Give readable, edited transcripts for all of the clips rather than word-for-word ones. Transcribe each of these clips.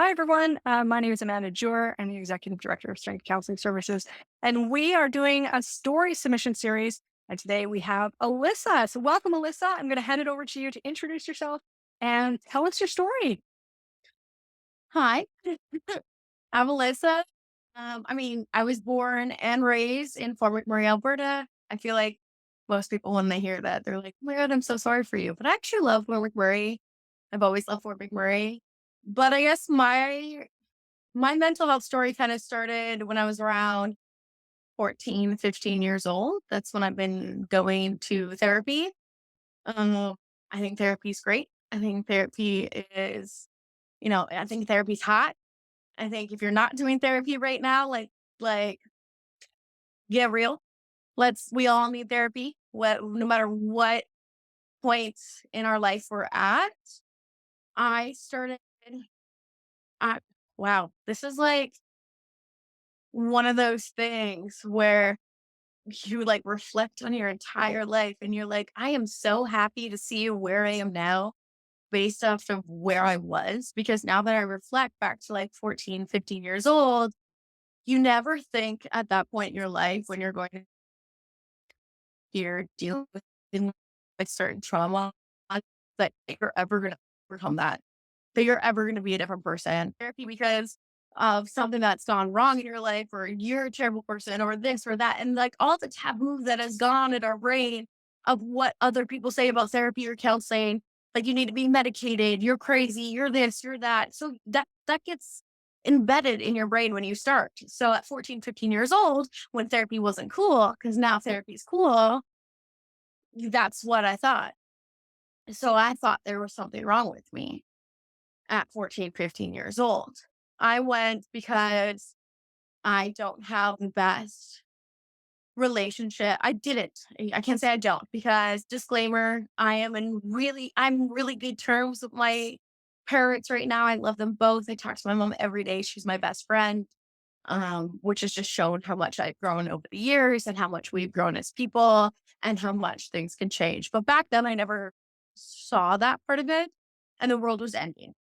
Hi, everyone. My name is Amanda Jur. I'm the Executive Director of Strength Counseling Services, and we are doing a story submission series. And today we have Alyssa. So, welcome, Alyssa. I'm going to hand it over to you to introduce yourself and tell us your story. Hi, I'm Alyssa. I was born and raised in Fort McMurray, Alberta. I feel like most people, when they hear that, they're like, oh my God, I'm so sorry for you. But I actually love Fort McMurray. I've always loved Fort McMurray. But I guess my mental health story kind of started when I was around 14, 15 years old. That's when I've been going to therapy. Um, I think therapy is great. I think therapy is, I think therapy's hot. I think if you're not doing therapy right now, like get real. We all need therapy. No matter what point in our life we're at. I started I wow, this is like one of those things where you like reflect on your entire life and you're like, I am so happy to see where I am now based off of where I was. Because now that I reflect back to like 14, 15 years old, you never think at that point in your life when you're dealing with certain trauma that you're ever going to overcome that you're ever going to be a different person. Therapy because of something that's gone wrong in your life, or you're a terrible person, or this or that. And like all the taboo that has gone in our brain of what other people say about therapy or counseling, like you need to be medicated, you're crazy, you're this, you're that. So that gets embedded in your brain when you start. So at 14, 15 years old, when therapy wasn't cool, because now therapy is cool, that's what I thought. So I thought there was something wrong with me at 14, 15 years old. I went because I don't have the best relationship. I didn't. I can't say I don't because disclaimer, I'm really good terms with my parents right now. I love them both. I talk to my mom every day. She's my best friend. Which has just shown how much I've grown over the years and how much we've grown as people and how much things can change. But back then I never saw that part of it and the world was ending.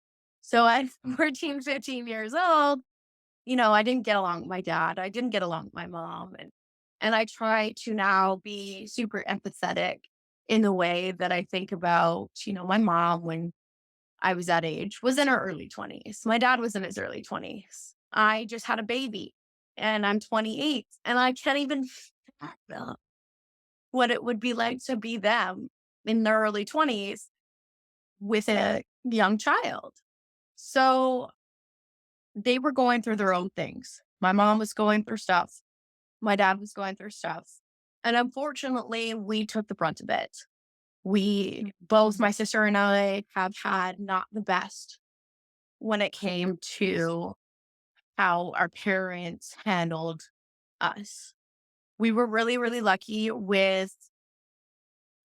So at 14, 15 years old, I didn't get along with my dad. I didn't get along with my mom. And I try to now be super empathetic in the way that I think about, my mom when I was that age was in her early 20s. My dad was in his early 20s. I just had a baby and I'm 28 and I can't even fathom what it would be like to be them in their early 20s with a young child. So they were going through their own things. My mom was going through stuff. My dad was going through stuff. And unfortunately, we took the brunt of it. Both my sister and I have had not the best when it came to how our parents handled us. We were really, really lucky with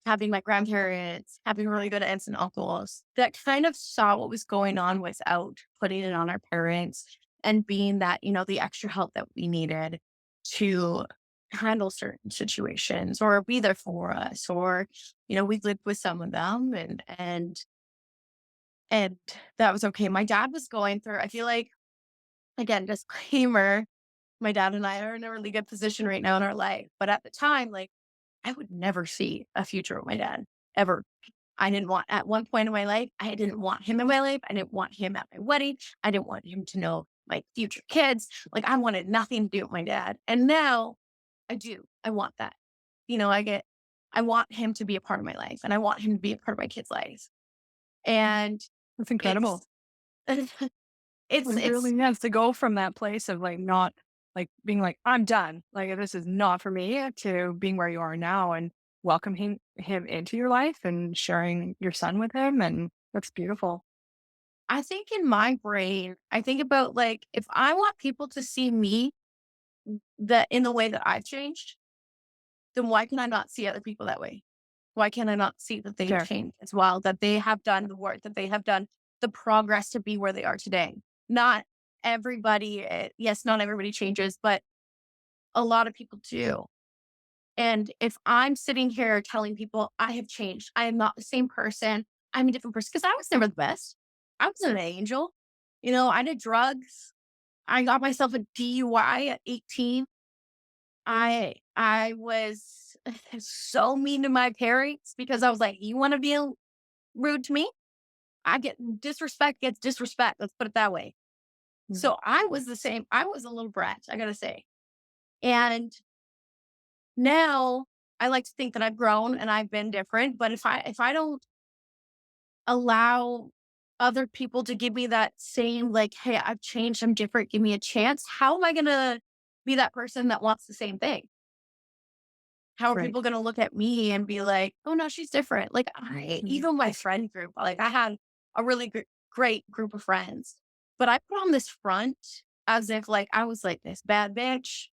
having my grandparents, having really good aunts and uncles that kind of saw what was going on without putting it on our parents and being that, the extra help that we needed to handle certain situations or be there for us. Or, we lived with some of them and that was okay. My dad was going through, I feel like, again, disclaimer, my dad and I are in a really good position right now in our life. But at the time, like, I would never see a future with my dad ever. I didn't want, at one point in my life, I didn't want him in my life. I didn't want him at my wedding. I didn't want him to know my future kids. Like, I wanted nothing to do with my dad. And now I do. I want that. I want him to be a part of my life and I want him to be a part of my kids' lives. And That's incredible. it's, it's, It it's, really has to go from that place of like not like being like, I'm done. Like, this is not for me to being where you are now and welcoming him into your life and sharing your son with him. And that's beautiful. I think in my brain, I think about like, if I want people to see me that in the way that I've changed, then why can I not see other people that way? Why can I not see that they've Fair. changed as well, that they have done the work, that they have done the progress to be where they are today? Not everybody, yes, not everybody changes, but a lot of people do. And if I'm sitting here telling people I have changed, I am not the same person, I'm a different person, because I was never the best. I wasn't an angel. I did drugs. I got myself a DUI at 18. I was so mean to my parents because I was like, "You wanna be rude to me? I get disrespect gets disrespect, let's put it that way." Mhm. So I was the same. I was a little brat, I gotta say. And now I like to think that I've grown and I've been different, but if I don't allow other people to give me that same like, "Hey, I've changed, I'm different, give me a chance," how am I gonna be that person that wants the same thing? How are Right. people gonna look at me and be like, "Oh, no, she's different." Like, Mhm. even my friend group, like, I had a really great group of friends, but I put on this front as if, like, I was, like, this bad bitch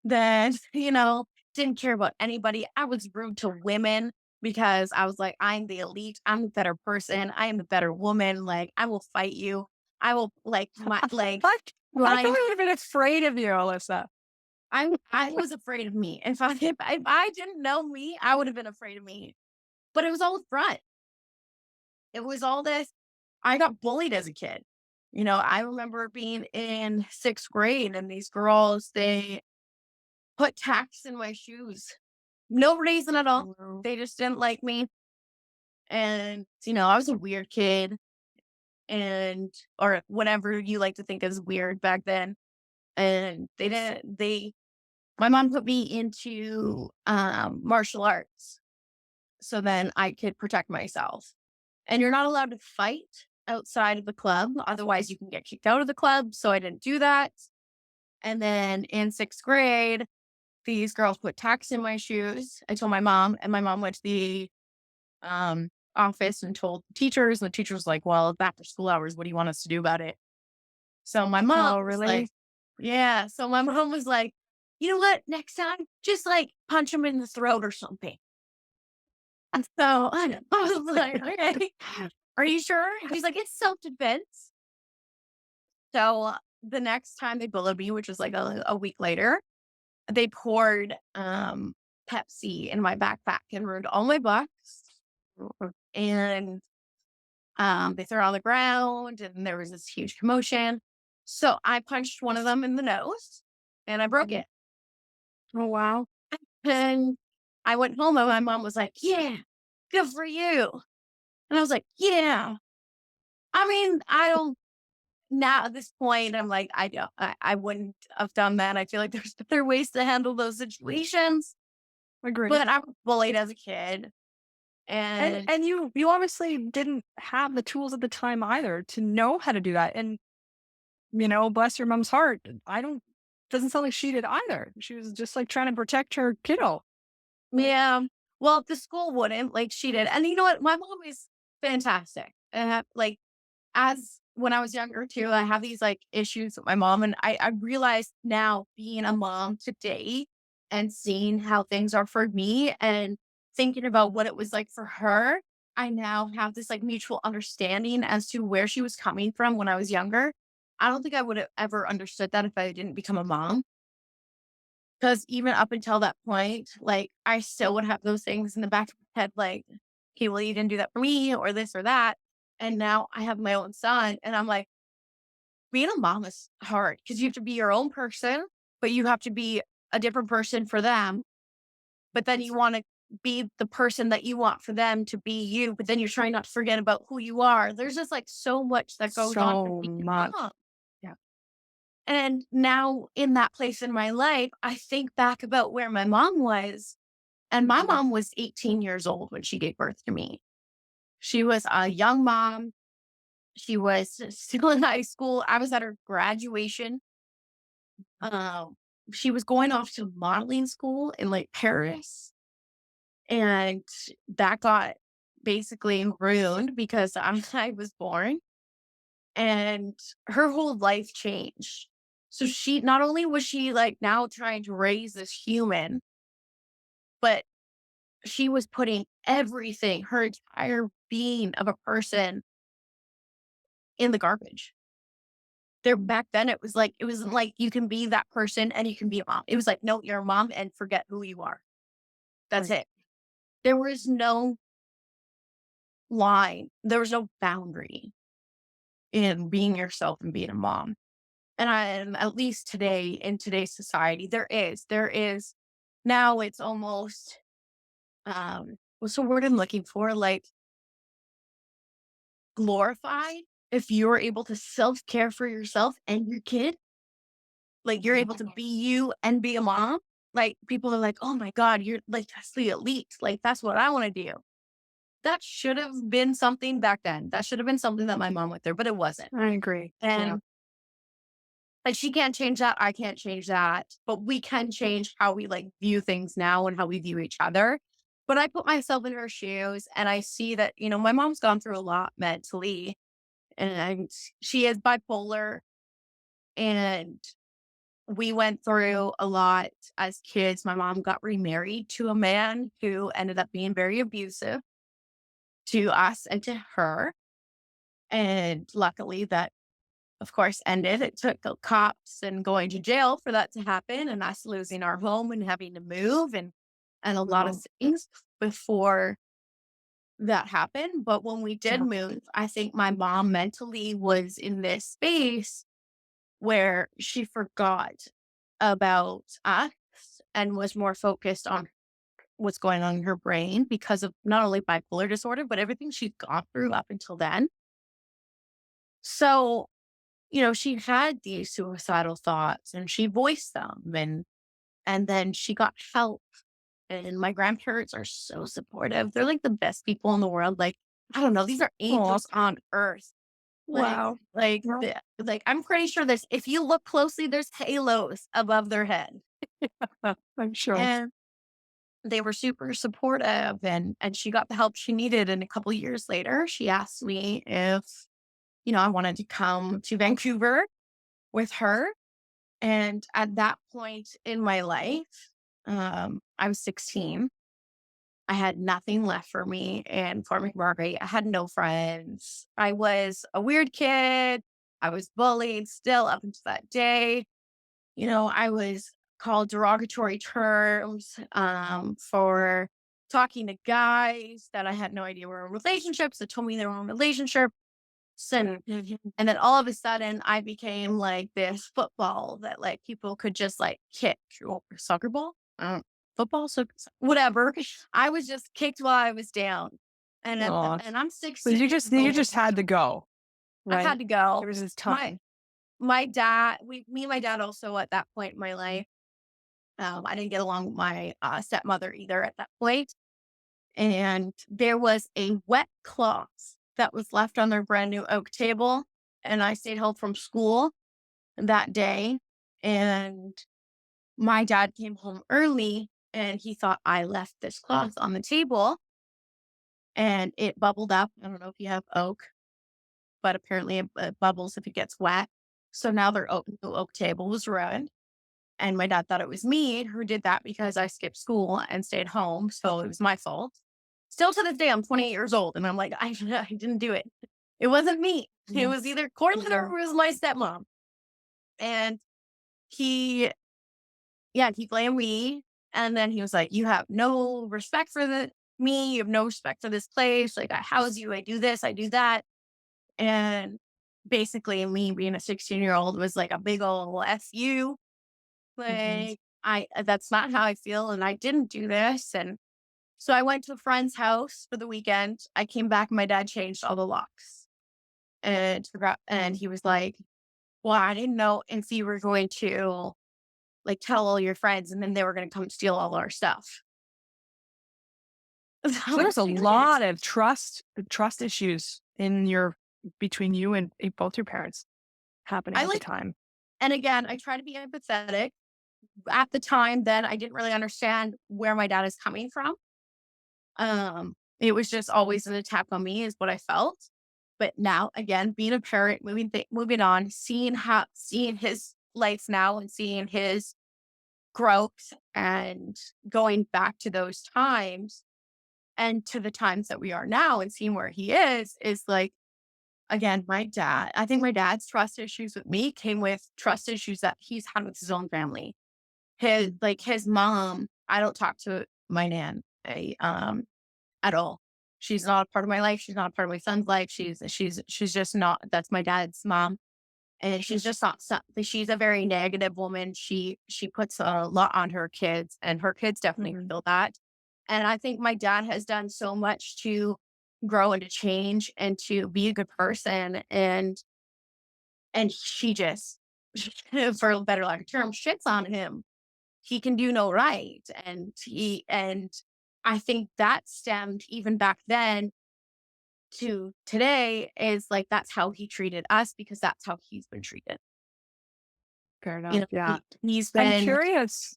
that, didn't care about anybody. I was rude to women because I was like, "I'm the elite. I'm the better person. I am the better woman. Like, I will fight you. I will, like, my like, What? I thought grind." I would have been afraid of you, Alyssa. I was afraid of me. If I didn't know me, I would have been afraid of me. But it was all front. It was all this. I got bullied as a kid. I remember being in 6th grade and these girls, they put tacks in my shoes. No reason at all. Wow. They just didn't like me. And, I was a weird kid and, or whatever you like to think is weird back then. And my mom put me into martial arts so then I could protect myself. And you're not allowed to fight outside of the club. Otherwise, you can get kicked out of the club. So I didn't do that. And then in 6th grade, these girls put tacks in my shoes. I told my mom, and my mom went to the office and told the teachers. And the teacher was like, "Well, it's after school hours. What do you want us to do about it?" So my mom Oh, was like, really? "Yeah." So my mom was like, "You know what? Next time, just like punch him in the throat or something." And so I was like, "Okay, are you sure?" She's like, "It's self defense." So the next time they bullied me, which was like a week later, they poured Pepsi in my backpack and ruined all my books. And they threw it on the ground, and there was this huge commotion. So I punched one of them in the nose, and I broke Mhm. it. Oh, wow. And I went home, and my mom was like, "Yeah, good for you." And I was like, "Yeah." I mean, I don't now at this point, I'm like, I don't, I wouldn't have done that. I feel like there's better ways to handle those situations. Agree. But I was bullied as a kid, And and and you obviously didn't have the tools at the time either to know how to do that. And bless your mom's heart. I don't doesn't sound like she did either. She was just like trying to protect her kiddo. yeah. Well, the school wouldn't like she did, and you know what? My mom is fantastic, and like as when I was younger too, I have these like issues with my mom. And I realized now being a mom today and seeing how things are for me and thinking about what it was like for her, I now have this like mutual understanding as to where she was coming from when I was younger. I don't think I would have ever understood that if I didn't become a mom. Because even up until that point, like I still would have those things in the back of my head, like, okay, well, you didn't do that for me or this or that. And now I have my own son. And I'm like, being a mom is hard because you have to be your own person, but you have to be a different person for them. But then you want to be the person that you want for them to be you, but then you're trying not to forget about who you are. There's just like so much that goes on for So being a much. mom. Yeah. And now in that place in my life, I think back about where my mom was. And my Mhm. mom was 18 years old when she gave birth to me. She was a young mom. She was still in high school. I was at her graduation. Um, she was going off to modeling school in like Paris. And that got basically ruined because I was born and her whole life changed. So she not only was she like now trying to raise this human, but she was putting everything, her entire being of a person in the garbage. There back then it wasn't like you can be that person and you can be a mom. It was like, no, you're a mom and forget who you are. That's Right. it. There was no line. There was no boundary. in being yourself and being a mom. And at least today, in today's society, there is now it's almost, what's the word I'm looking for? Like glorified if you're able to self-care for yourself and your kid, like you're able to be you and be a mom. Like people are like, oh my God, you're like, that's the elite. Like that's what I want to do. That should have been something back then. That should have been something that my mom went through, but it wasn't. I agree. Yeah. And like she can't change that. I can't change that. But we can change how we like view things now and how we view each other. But I put myself in her shoes and I see that, my mom's gone through a lot mentally and she is bipolar. And we went through a lot as kids. My mom got remarried to a man who ended up being very abusive to us and to her. And luckily that of course, ended. It took the cops and going to jail for that to happen and us losing our home and having to move and a lot of Wow. things before that happened. But when we did Yeah. move, I think my mom mentally was in this space where she forgot about us and was more focused on what's going on in her brain because of not only bipolar disorder, but everything she'd gone through up until then. So she had these suicidal thoughts and she voiced them and then she got help. And my grandparents are so supportive. They're like the best people in the world. Like, I don't know, these are Oh, angels on earth. Like, wow. like, like I'm pretty sure there's if you look closely, there's halos above their head. I'm sure. And they were super supportive and she got the help she needed. And a couple years later, she asked me if, I wanted to come to Vancouver with her. And at that point in my life, I was 16. I had nothing left for me in Fort McMurray. I had no friends. I was a weird kid. I was bullied still up until that day. I was called derogatory terms for talking to guys that I had no idea were in relationships that told me they were in relationships. And then all of a sudden, I became like this football that like people could just like kick or soccer ball, football, so whatever. I was just kicked while I was down, Oh, and I'm so 16 you years just you old. just had to go, I had right? to There go. was this My time. my dad, me and my dad also at that point in my life, I didn't get along with my stepmother either at that point. And there was a wet cloth that was left on their brand new oak table. And I stayed home from school that day. And my dad came home early and he thought I left this cloth on the table and it bubbled up. I don't know if you have oak, but apparently it bubbles if it gets wet. So now their oak table was ruined. And my dad thought it was me who did that because I skipped school and stayed home. So it was my fault. Still to this day, I'm 28 years old and I'm like, I didn't do it. It wasn't me. It Mhm. was either Cortland or Yeah. it was my stepmom. And he, yeah, he blamed me. And then he was like, you have no respect for me. You have no respect for this place. Like I house you. I do this. I do that. And basically me being a 16-year-old was like a big old F you. Mhm. Like that's not how I feel. And I didn't do this. And so I went to a friend's house for the weekend. I came back, my dad changed all the locks and he was like, well, I didn't know if you were going to like tell all your friends and then they were going to come steal all our stuff. So So I'm there's a serious. lot of trust issues in your between you and both your parents happening I at the like, time. and again, I try to be empathetic. At the time, then I didn't really understand where my dad is coming from. It was just always an attack on me, is what I felt. But now, again, being a parent, moving on, seeing his life now and seeing his growth and going back to those times and to the times that we are now and seeing where he is like, again, my dad, I think my dad's trust issues with me came with trust issues that he's had with his own family. His mom, I don't talk to my nan at all. She's not a part of my life. She's not a part of my son's life. She's just not. That's my dad's mom, and she's just not. She's a very negative woman. She puts a lot on her kids, and her kids definitely Mhm. feel that. And I think my dad has done so much to grow and to change and to be a good person, and she just, for a better lack of term, shits on him. He can do no right, and I think that stemmed even back then to today is like that's how he treated us because that's how he's been treated. Fair You enough. know, Yeah. he's I'm been curious.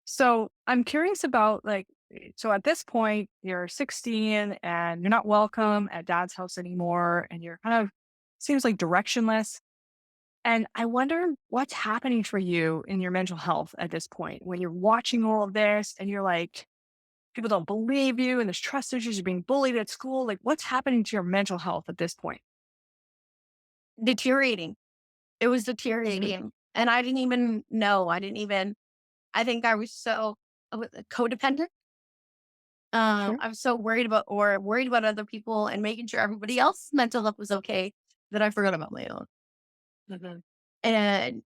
So I'm curious about like, so at this point, you're 16 and you're not welcome at dad's house anymore. And you're kind of, seems like directionless. And I wonder what's happening for you in your mental health at this point when you're watching all of this and you're like, people don't believe you and there's trust issues, you're being bullied at school. Like, what's happening to your mental health at this point? deteriorating. It was Mhm. deteriorating, and I didn't even know. I didn't even. I think I was so codependent. Sure. I was so worried about other people and making sure everybody else's mental health was okay that I forgot about my own. Mhm. And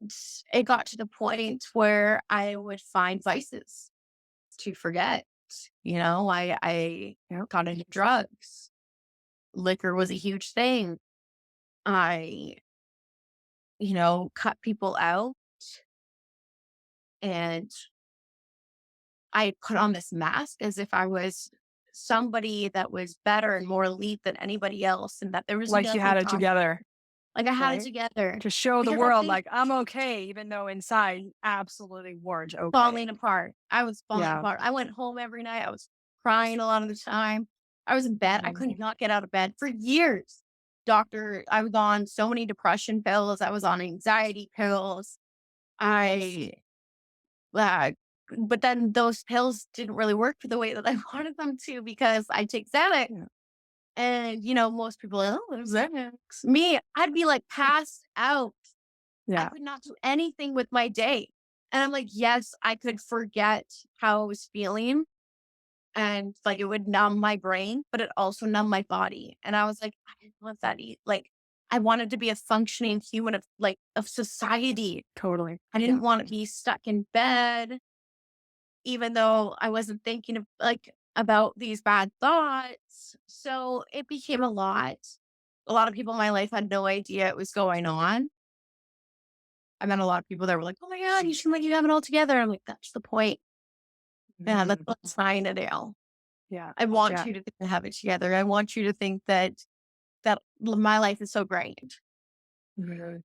it got to the point where I would find vices to forget. I Yep. got into drugs. Liquor was a huge thing. I, cut people out and I put on this mask as if I was somebody that was better and more elite than anybody else and that there was Like you nothing had it wrong. together, Like I had it right? together To show the because I world, think like, I'm okay, even though inside you absolutely weren't okay. falling apart. I was falling Yeah. apart. I went home every night. I was crying a lot of the time. I was in bed. I Mhm. could not get out of bed for years. I was on so many depression pills. I was on anxiety pills. I, uh, but then those pills didn't really work the way that I wanted them to because I take Xanax. Yeah. And, most people are like, oh, there's Xanax. Me, I'd be like passed out. I Yeah. could not do anything with my day. And I'm like, yes, I could forget how I was feeling and like it would numb my brain, but it also numbed my body. And I was like, I didn't want that. Like, I wanted to be a functioning human of society. Totally. I Yeah. didn't want to be stuck in bed, even though I wasn't thinking of about these bad thoughts. So it became a lot. A lot of people in my life had no idea it was going on. I met a lot of people that were like, "Oh my god, you seem like you have it all together." I'm like, "That's the point. Yeah, that's Mhm. what I'm trying to do. Yeah. I want Yeah. you to think I have it together. I want you to think that my life is so great." Mhm.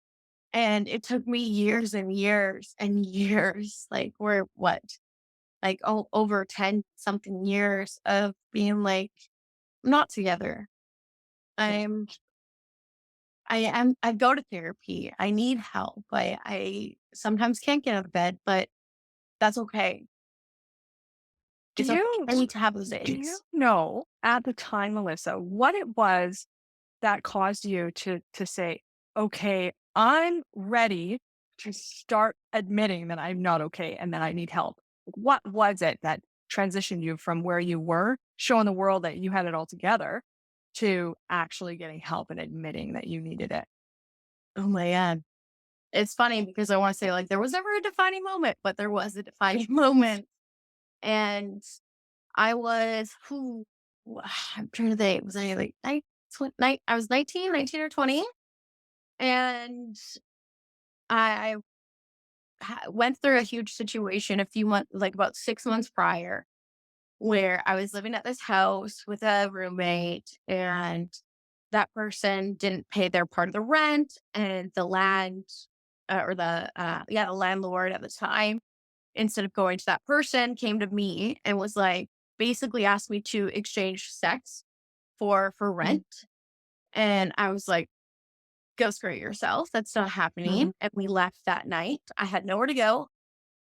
And it took me years and years and years, like we're what, like over 10 something years of being like, I'm not together. Yeah. I'm I go to therapy. I need help. I sometimes can't get out of bed, but that's okay. Do It's you okay to have those do you days. know at the time, Melissa, what it was that caused you to say, "Okay, I'm ready to start admitting that I'm not okay and that I need help." What was it that transitioned you from where you were, showing the world that you had it all together, to actually getting help and admitting that you needed it? Oh my god. It's funny because I wanna say, like, there was never a defining moment, but there was a defining moment, and I was I'm trying to think, was I, like, I was 19 or 20, and I went through a huge situation a few months like, about 6 months prior, where I was living at this house with a roommate, and that person didn't pay their part of the rent, and the landlord at the time, instead of going to that person, came to me and was like, basically asked me to exchange sex for Mhm. rent. And I was like, go screw yourself. That's not happening. Mhm. And we left that night. I had nowhere to go.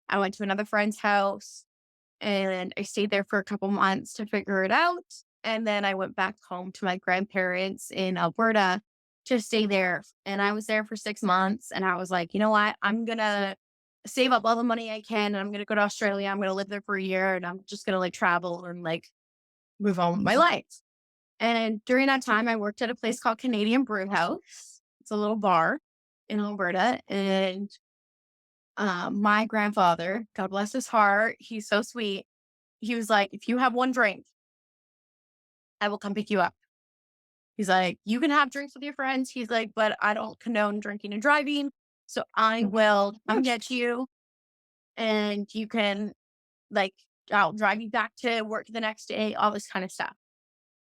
I went to another friend's house and I stayed there for a couple months to figure it out. And then I went back home to my grandparents in Alberta to stay there. And I was there for 6 months. And I was like, you know what? I'm going to save up all the money I can. And I'm going to go to Australia. I'm going to live there for a year and I'm just going to like travel and like move on with my life. And during that time, I worked at a place called Canadian Brew House. It's a little bar in Alberta. And my grandfather, God bless his heart, he's so sweet. He was like, if you have one drink, I will come pick you up. He's like, you can have drinks with your friends. He's like, but I don't condone drinking and driving. So I will come get you and you can, like, I'll drive you back to work the next day, all this kind of stuff.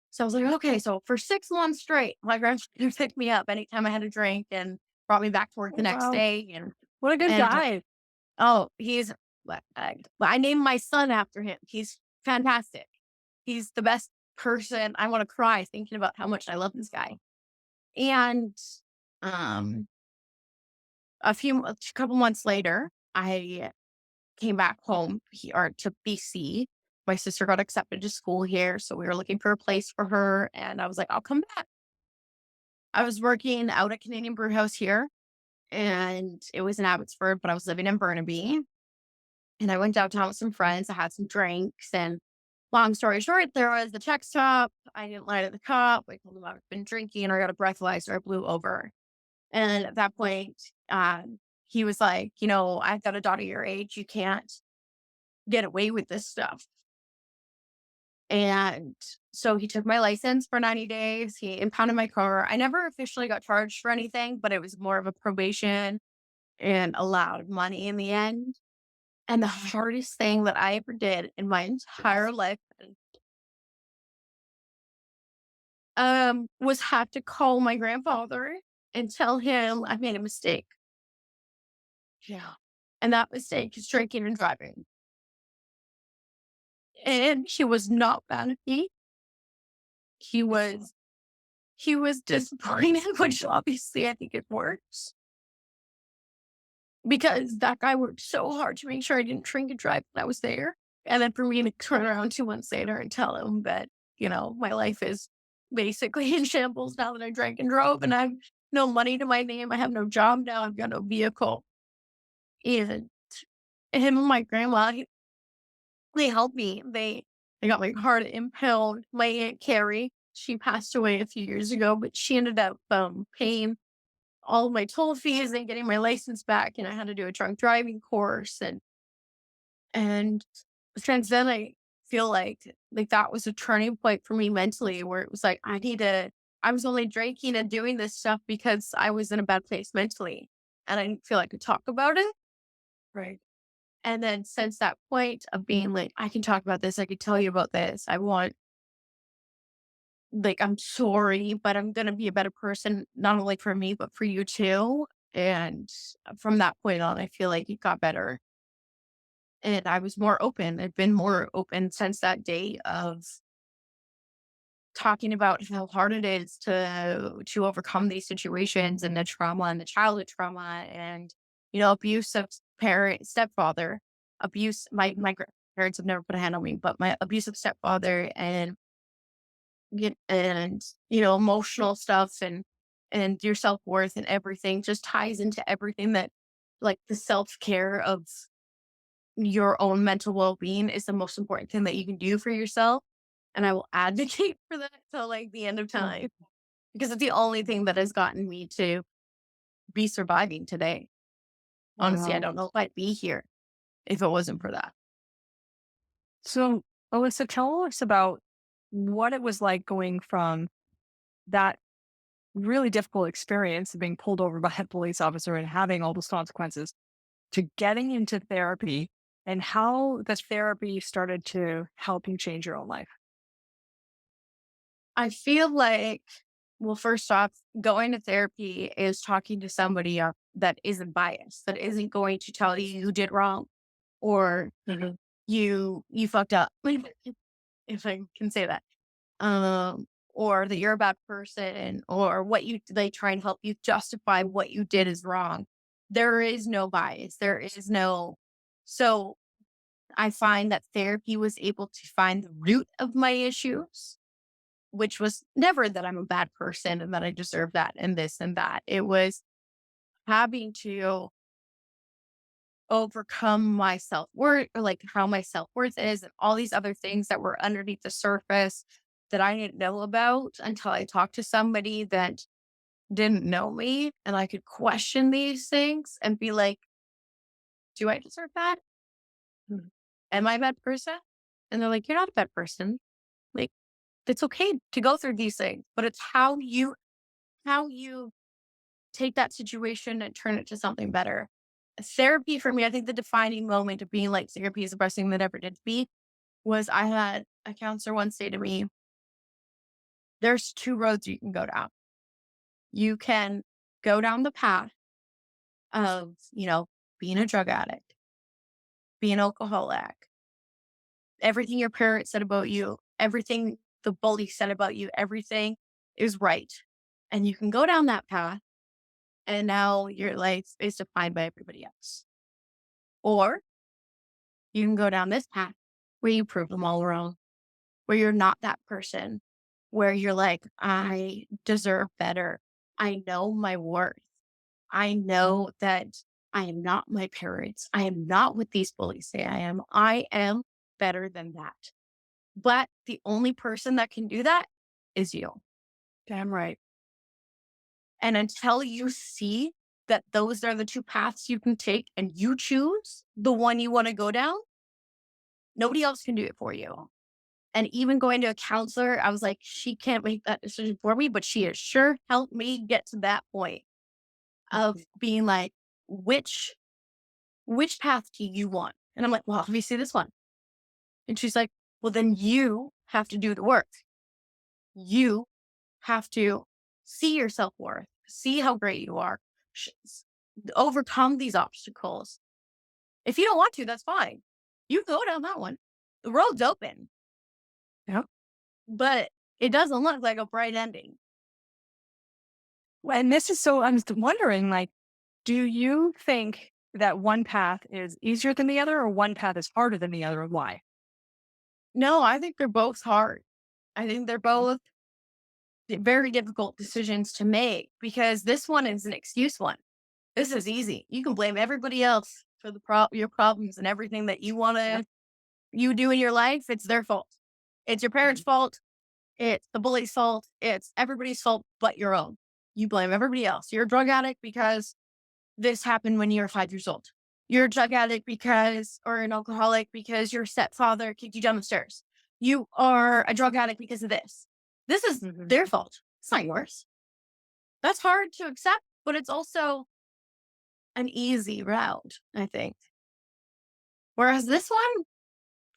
So I was like, okay. So for 6 months straight, my grandfather picked me up anytime I had a drink and brought me back to work the Oh, next wow. day. What a good And guy. oh, I named my son after him. He's fantastic. He's the best person. I want to cry thinking about how much I love this guy. And um, a couple months later, I came back home here to BC. My sister got accepted to school here, so we were looking for a place for her. And I was like, I'll come back. I was working out at Canadian Brew House here, and it was in Abbotsford, but I was living in Burnaby. And I went downtown with some friends. I had some drinks, and long story short, there was the check stop. I didn't light at the cop. I told him I've been drinking, or I got a breathalyzer. I blew over. And at that point, he was like, I've got a daughter your age. You can't get away with this stuff. And so he took my license for 90 days. He impounded my car. I never officially got charged for anything, but it was more of a probation and allowed money in the end. And the hardest thing that I ever did in my entire life was have to call my grandfather and tell him I made a mistake. Yeah. And that mistake is drinking and driving. And he was not mad at me. He was he was disappointed, which obviously I think it works because that guy worked so hard to make sure I didn't drink and drive when I was there. And then for me to turn around 2 months later and tell him that, my life is basically in shambles now that I drank and drove and I have no money to my name. I have no job now. I've got no vehicle. And him and my grandma, they helped me. They got my heart impaled. My Aunt Carrie, she passed away a few years ago, but she ended up paying all of my toll fees and getting my license back. And I had to do a drunk driving course. And since then, I feel like that was a turning point for me mentally, where it was like I was only drinking and doing this stuff because I was in a bad place mentally, and I didn't feel I could talk about it. Right. And then since that point of being like, I can talk about this, I can tell you about this. I'm sorry, but I'm gonna be a better person, not only for me, but for you too. And from that point on, I feel like it got better. And I was more open. I've been more open since that day of talking about how hard it is to overcome these situations and the trauma and the childhood trauma and abuse of stepfather abuse. My parents have never put a hand on me, but my abusive stepfather and emotional stuff and your self-worth and everything just ties into everything that, like, the self-care of your own mental well-being is the most important thing that you can do for yourself, and I will advocate for that till, like, the end of Mm. time, because it's the only thing that has gotten me to be surviving today. Honestly, I Wow. don't know if I'd be here if it wasn't for that. So, Alyssa, tell us about what it was like going from that really difficult experience of being pulled over by a police officer and having all those consequences to getting into therapy and how the therapy started to help you change your own life. I feel like, well, first off, going to therapy is talking to somebody, that isn't biased, that isn't going to tell you you did wrong or Mhm. you fucked up, if I can say that. Or that you're a bad person, or they try and help you justify what you did is wrong. There is no bias. There is no, so I find that therapy was able to find the root of my issues, which was never that I'm a bad person and that I deserve that and this and that. It was having to overcome my self-worth, or like how my self-worth is and all these other things that were underneath the surface that I didn't know about until I talked to somebody that didn't know me, and I could question these things and be like, do I deserve that? Mhm. Am I a bad person? And they're like, you're not a bad person. Like, it's okay to go through these things, but it's how you take that situation and turn it to something better. Therapy for me, I think the defining moment of being like therapy is the best thing that ever did to me was I had a counselor once say to me, there's two roads you can go down. You can go down the path of, being a drug addict, being an alcoholic, everything your parents said about you, everything the bully said about you, everything is right. And you can go down that path and now your life is defined by everybody else. Or you can go down this path where you prove them all wrong, where you're not that person, where you're like, I deserve better. I know my worth. I know that I am not my parents. I am not what these bullies say I am. I am better than that. But the only person that can do that is you. Damn right. And until you see that those are the two paths you can take and you choose the one you want to go down, nobody else can do it for you. And even going to a counselor, I was like, she can't make that decision for me, but she has sure helped me get to that point of being like, which which path do you want? And I'm like, well, obviously this one. And she's like, well, then you have to do the work. You have to see your self worth, see how great you are, overcome these obstacles. If you don't want to, that's fine. You go down that one. The road's open, Yep. but it doesn't look like a bright ending. And this is so, I'm wondering, like, do you think that one path is easier than the other or one path is harder than the other and why? No, I think they're both hard. I think they're both very difficult decisions to make because this one is an excuse one. This is easy. You can blame everybody else for your problems and everything that you do in your life. It's their fault. It's your parents' Mhm. fault. It's the bully's fault. It's everybody's fault but your own. You blame everybody else. You're a drug addict because this happened when you were 5 years old. You're a drug addict or an alcoholic because your stepfather kicked you down the stairs. You are a drug addict because of this. This is Mhm. their fault. It's not yours. That's hard to accept, but it's also an easy route, I think. Whereas this one,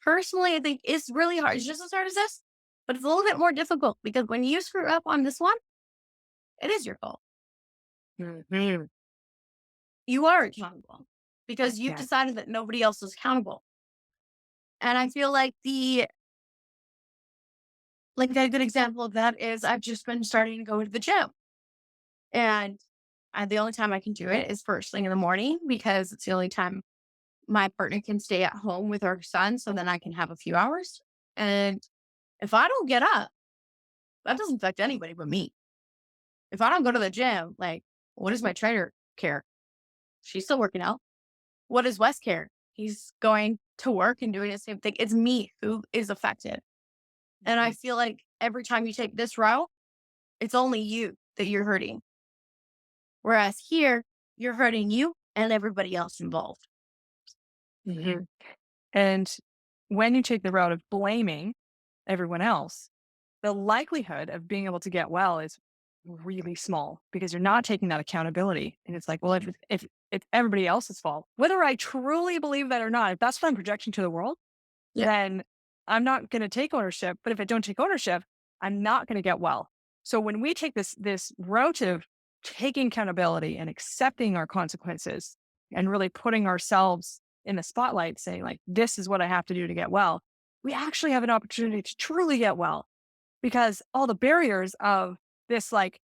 personally, I think is really hard. It's just as hard as this, but it's a little bit more difficult because when you screw up on this one, it is your fault. Mhm. You are accountable because you've Yeah. decided that nobody else is accountable. And I feel like a good example of that is I've just been starting to go to the gym. And the only time I can do it is first thing in the morning because it's the only time my partner can stay at home with our son. So then I can have a few hours. And if I don't get up, that doesn't affect anybody but me. If I don't go to the gym, like, what does my trainer care? She's still working out. What does Wes care? He's going to work and doing the same thing. It's me who is affected. And I Mhm. feel like every time you take this route, it's only you that you're hurting. Whereas here, you're hurting you and everybody else involved. Mhm. And when you take the route of blaming everyone else, the likelihood of being able to get well is really small because you're not taking that accountability. And it's like, well, if it's everybody else's fault, whether I truly believe that or not, if that's what I'm projecting to the world, Yeah. then I'm not going to take ownership. But if I don't take ownership, I'm not going to get well. So when we take this route of taking accountability and accepting our consequences and really putting ourselves in the spotlight, saying like, this is what I have to do to get well, we actually have an opportunity to truly get well because all the barriers of this like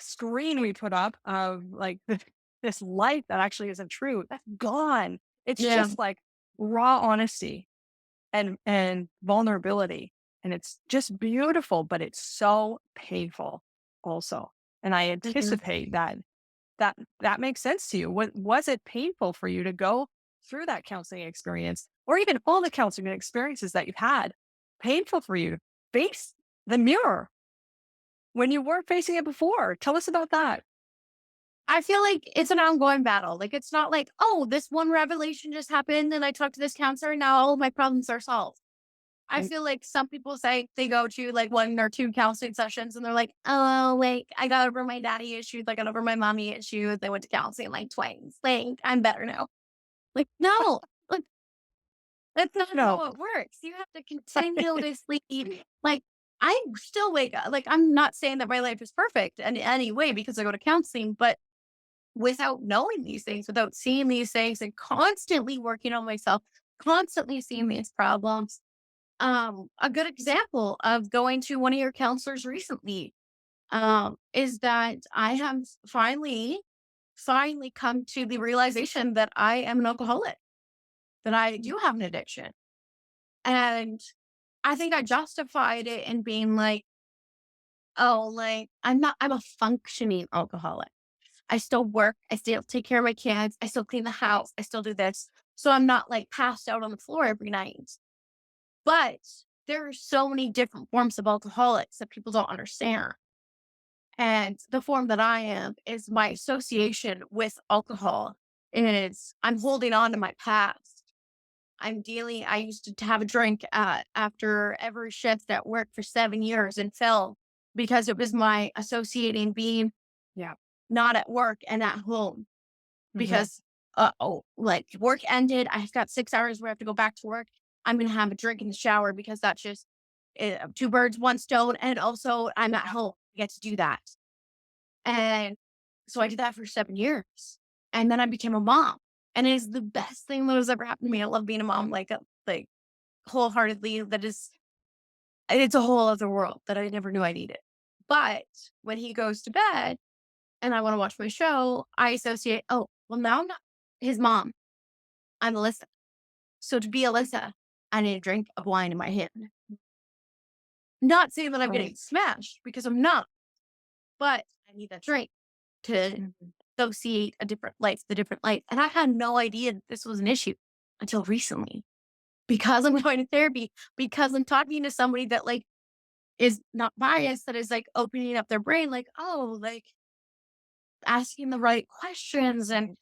screen we put up of like this light that actually isn't true, that's gone. It's Yeah. just like raw honesty and vulnerability. And it's just beautiful, but it's so painful also. And I Mhm. anticipate that makes sense to you. Was it painful for you to go through that counseling experience or even all the counseling experiences that you've had? Painful for you to face the mirror when you weren't facing it before. Tell us about that. I feel like it's an ongoing battle. Like, it's not like, oh, this one revelation just happened and I talked to this counselor and now all of my problems are solved. I Right. feel like some people say they go to like one or two counseling sessions and they're like, oh, like I got over my daddy issues, I got over my mommy issues. I went to counseling like twice. Like, I'm better now. Like, no, like that's not No. how it works. You have to continuously like I still wake up. Like, I'm not saying that my life is perfect in any way because I go to counseling, but without knowing these things, without seeing these things and constantly working on myself, constantly seeing these problems. A good example of going to one of your counselors recently, is that I have finally come to the realization that I am an alcoholic, that I do have an addiction. And I think I justified it in being like, oh, like I'm a functioning alcoholic. I still work. I still take care of my kids. I still clean the house. I still do this. So I'm not like passed out on the floor every night. But there are so many different forms of alcoholics that people don't understand. And the form that I am is my association with alcohol is I'm holding on to my past. I used to have a drink after every shift at work for 7 years and fell because it was my associating being Yeah. not at work and at home Hmm. because, like work ended. I've got 6 hours where I have to go back to work. I'm going to have a drink in the shower because that's just two birds, one stone. And also I'm at home. I get to do that. And so I did that for 7 years. And then I became a mom. And it is the best thing that has ever happened to me. I love being a mom, like wholeheartedly. It's a whole other world that I never knew I needed. But when he goes to bed and I want to watch my show, I associate, oh, well, now I'm not his mom. I'm Alyssa. So to be Alyssa, I need a drink of wine in my hand. Not saying that I'm Right. getting smashed because I'm not, but I need that drink to Mhm. associate a different life, the different light. And I had no idea that this was an issue until recently because I'm going to therapy, because I'm talking to somebody that like is not biased, that is like opening up their brain, like, oh, like asking the right questions and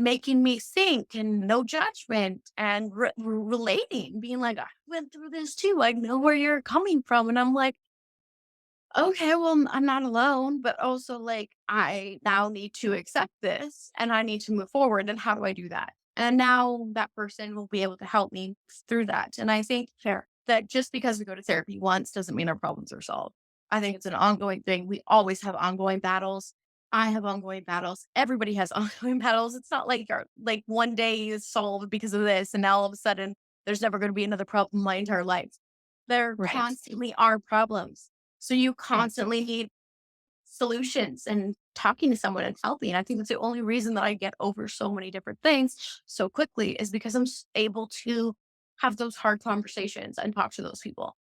making me think and no judgment and relating, being like, I went through this too. I know where you're coming from. And I'm like, okay, well, I'm not alone, but also like I now need to accept this and I need to move forward. And how do I do that? And now that person will be able to help me through that. And I think Fair. that just because we go to therapy once doesn't mean our problems are solved. I think it's an ongoing thing. We always have ongoing battles. I have ongoing battles. Everybody has ongoing battles. It's not like like one day is solved because of this, and now all of a sudden there's never going to be another problem my entire life. There Right. constantly are problems. So you Right. constantly need solutions and talking to someone and helping. I think that's the only reason that I get over so many different things so quickly is because I'm able to have those hard conversations and talk to those people.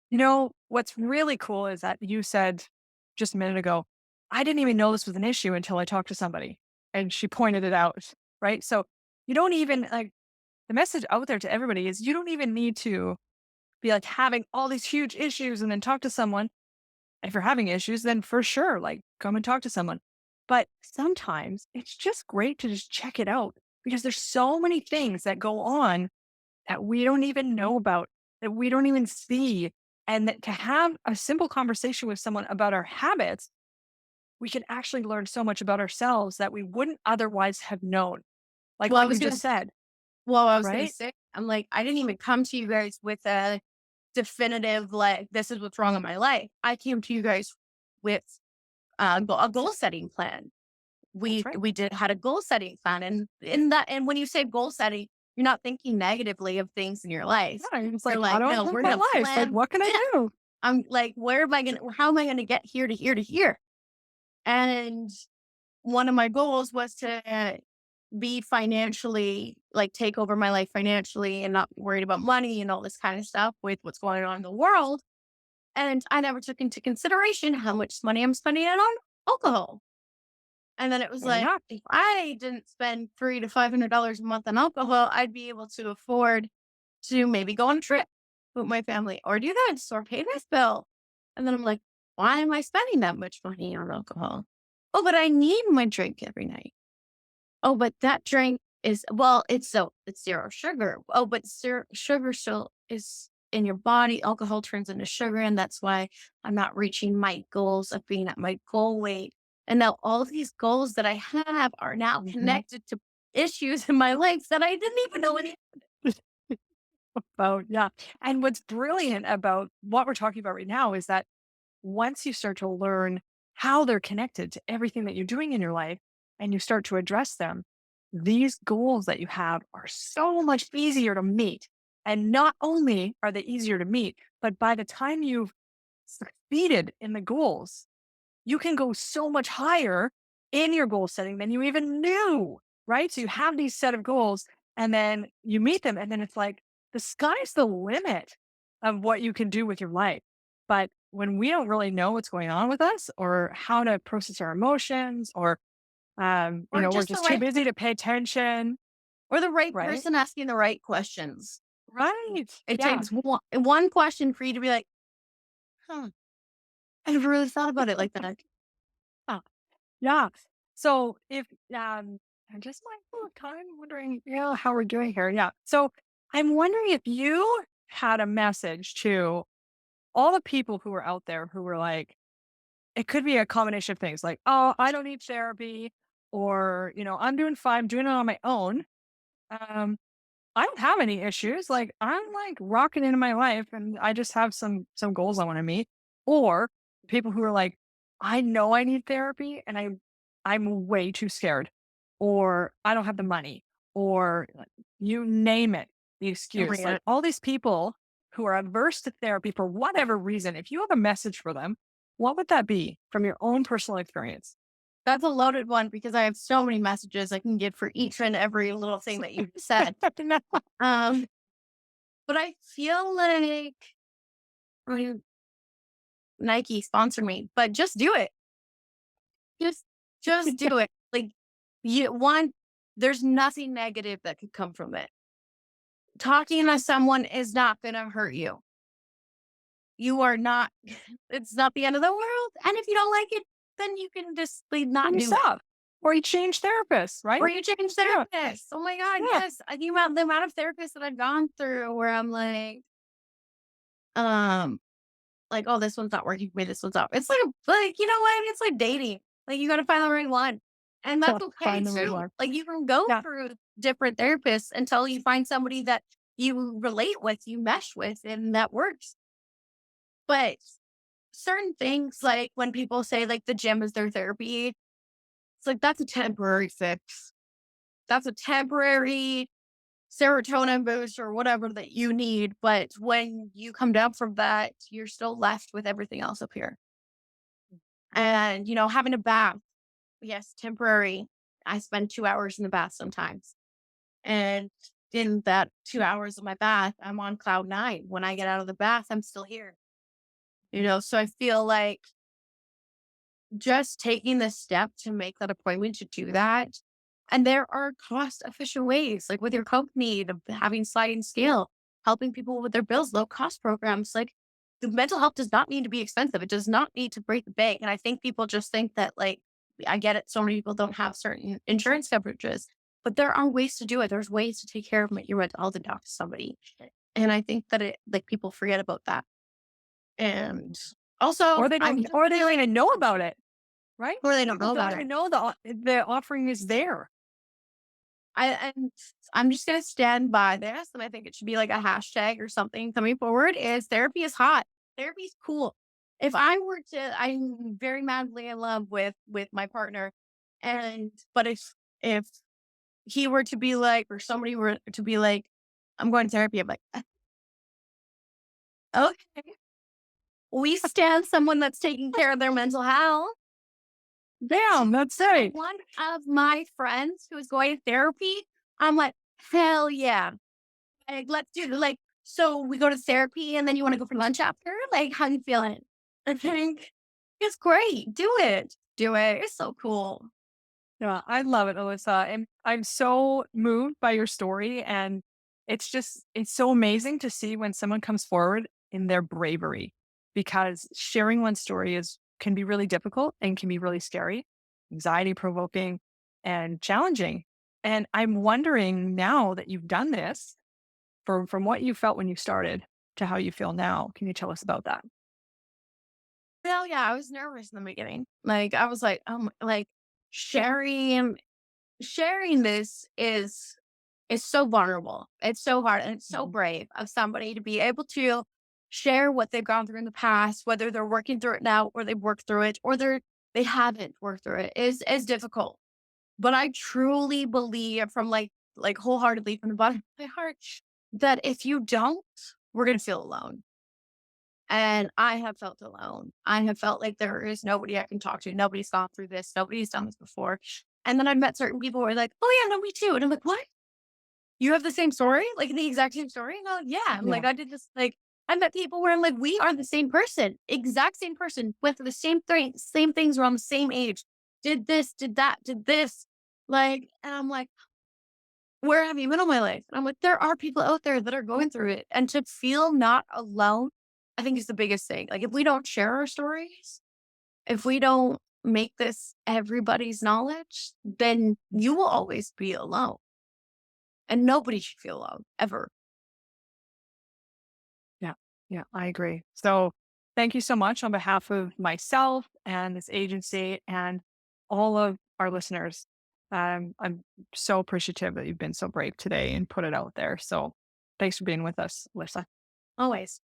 You know, what's really cool is that you said just a minute ago, I didn't even know this was an issue until I talked to somebody and she pointed it out. Right. So you don't even like the message out there to everybody is you don't even need to be like having all these huge issues and then talk to someone. If you're having issues, then for sure, like come and talk to someone. But sometimes it's just great to just check it out because there's so many things that go on that we don't even know about, that we don't even see. And that to have a simple conversation with someone about our habits, we can actually learn so much about ourselves that we wouldn't otherwise have known. Like Well, I what was you gonna just said, I was gonna right? say, I'm like, I didn't even come to you guys with a definitive like this is what's wrong in my life. I came to you guys with a goal setting plan. That's We right. we did had a goal setting plan, and in that, and when you say goal setting, you're not thinking negatively of things in your life. Yeah, it's You're like, how like, do I no, live we're my gonna life? Like, plan. what can I do? I'm like, where am I gonna? How am I gonna get here to here to here? And one of my goals was to be financially, like, take over my life financially and not be worried about money and all this kind of stuff with what's going on in the world. And I never took into consideration how much money I'm spending on alcohol. And then it was Fair like, enough. if I didn't spend $300 to $500 a month on alcohol, I'd be able to afford to maybe go on a trip. with my family or do this or pay this bill. And then I'm like, why am I spending that much money on alcohol? Oh, but I need my drink every night. Oh, but that drink is, well, it's zero sugar. Oh, but sugar still is in your body. Alcohol turns into sugar. And that's why I'm not reaching my goals of being at my goal weight. And now all of these goals that I have are now Mhm. connected to issues in my life that I didn't even know any. Oh, yeah. And what's brilliant about what we're talking about right now is that once you start to learn how they're connected to everything that you're doing in your life and you start to address them, these goals that you have are so much easier to meet. And not only are they easier to meet, but by the time you've succeeded in the goals, you can go so much higher in your goal setting than you even knew, right? So you have these set of goals and then you meet them, and then it's like the sky's the limit of what you can do with your life. But when we don't really know what's going on with us or how to process our emotions, or, Or we're just the just too right, busy to pay attention, or the right right? person asking the right questions. Right. It Yeah. takes one question for you to be like, huh, I never really thought about it like that. Yeah. Yeah. So if I'm just like, oh, kind of wondering, how we're doing here. Yeah. So I'm wondering if you had a message to all the people who were out there who were like, it could be a combination of things like, oh, I don't need therapy, or, I'm doing fine, I'm doing it on my own. Um, I don't have any issues. Like I'm like rocking into my life and I just have some goals I want to meet. Or people who are like, I know I need therapy and I'm way too scared. Or I don't have the money. Or like, you name it, the Oh my excuse. Like God. all these people who are averse to therapy for whatever reason, if you have a message for them, what would that be from your own personal experience? That's a loaded one because I have so many messages I can give for each and every little thing that you said. Um, but I feel like, I mean, Nike sponsor me, but just do it. Just just do it. Like you one, there's nothing negative that could come from it. Talking to someone is not gonna hurt you. You are not it's not the end of the world. And if you don't like it, then you can just like, And not you do it. stop. Or you change therapists, right? Or you change Yeah. therapists. Oh my God, Yeah. yes. The amount of therapists that I've gone through where I'm um, oh, this one's not working for me. This one's not. It's like you know what? It's like dating. Like you got to find the right one, and that's okay Find the right too. one. Like you can go Yeah. through different therapists until you find somebody that you relate with, you mesh with, and that works. But certain things, like when people say like the gym is their therapy, it's like that's a temporary fix. That's a temporary serotonin boost or whatever that you need. But when you come down from that, you're still left with everything else up here. And, having a bath, yes, temporary. I spend 2 hours in the bath sometimes. And in that 2 hours of my bath, I'm on cloud nine. When I get out of the bath, I'm still here. So I feel like just taking the step to make that appointment to do that. And there are cost efficient ways, like with your company, having sliding scale, helping people with their bills, low cost programs. Like the mental health does not need to be expensive. It does not need to break the bank. And I think people just think that, like, I get it. So many people don't have certain insurance coverages, but there are ways to do it. There's ways to take care of your mental health and talk to somebody. And I think that like people forget about that. And also, I'm Or they don't even know about it, right? or they don't People know don't about it. even know the offering is there. And I'm just gonna stand by this, and I think it should be like a hashtag or something coming forward is therapy is hot. Therapy is cool. If I were to, I'm very madly in love with my partner, but if he were to be like, or somebody were to be like, I'm going to therapy, I'm like, okay, we stand someone that's taking care of their mental health. Damn, that's So right. one of my friends who is going to therapy, I'm like, hell yeah. Like, let's do so we go to therapy and then you want to go for lunch after? Like, how you feeling? I think it's great. Do it. Do it. It's so cool. Yeah, I love it, Alyssa. And I'm so moved by your story. And it's so amazing to see when someone comes forward in their bravery because sharing one's story is can be really difficult and can be really scary, anxiety provoking and challenging. And I'm wondering now that you've done this from what you felt when you started to how you feel now. Can you tell us about that? Well, yeah, I was nervous in the beginning. Like, I was like, like sharing this is so vulnerable. It's so hard and it's so Mhm. brave of somebody to be able to share what they've gone through in the past, whether they're working through it now or they've worked through it or they haven't worked through it is difficult. But I truly believe from like wholeheartedly from the bottom of my heart that if you don't, we're gonna feel alone. And I have felt alone. I have felt like there is nobody I can talk to. Nobody's gone through this. Nobody's done this before. And then I met certain people who were like, oh yeah, no, me too. And I'm like, what? You have the same story? Like the exact same story? And I'm like, yeah. I'm Yeah. like, I did this, like, I met people where I'm like, we are the same person, exact same person, went through the same things, around the same age, did this, did that, did this. Like, and I'm like, where have you been all my life? And I'm like, there are people out there that are going through it. And to feel not alone, I think is the biggest thing. Like, if we don't share our stories, if we don't make this everybody's knowledge, then you will always be alone. And nobody should feel alone ever. Yeah. Yeah, I agree. So thank you so much on behalf of myself and this agency and all of our listeners. I'm so appreciative that you've been so brave today and put it out there. So thanks for being with us, Lisa. Always.